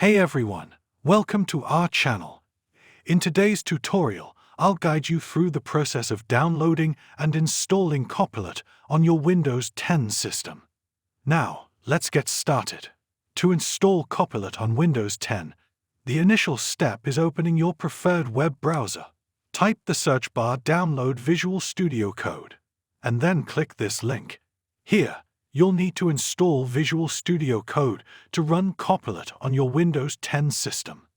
Hey everyone, welcome to our channel. In today's tutorial, I'll guide you through the process of downloading and installing Copilot on your Windows 10 system. Now, let's get started. To install Copilot on Windows 10, the initial step is opening your preferred web browser. Type the search bar "Download Visual Studio Code" and then click this link. Here, you'll need to install Visual Studio Code to run Copilot on your Windows 10 system.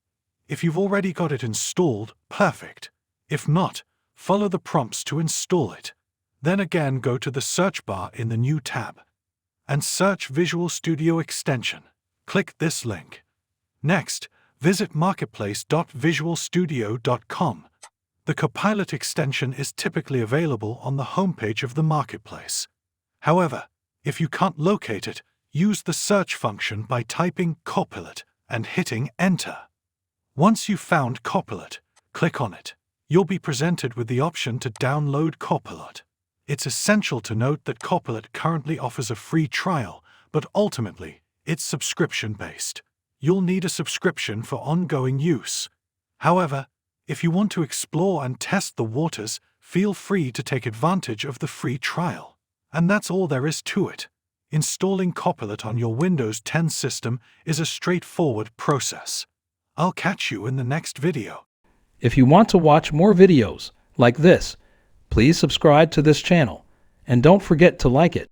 If you've already got it installed, perfect. If not, follow the prompts to install it. Then again go to the search bar in the New tab and search Visual Studio Extension. Click this link. Next, visit marketplace.visualstudio.com. The Copilot extension is typically available on the homepage of the marketplace. However, if you can't locate it, use the search function by typing Copilot and hitting Enter. Once you've found Copilot, click on it. You'll be presented with the option to download Copilot. It's essential to note that Copilot currently offers a free trial, but ultimately, it's subscription-based. You'll need a subscription for ongoing use. However, if you want to explore and test the waters, feel free to take advantage of the free trial. And that's all there is to it. Installing Copilot on your Windows 10 system is a straightforward process. I'll catch you in the next video. If you want to watch more videos like this, please subscribe to this channel and don't forget to like it.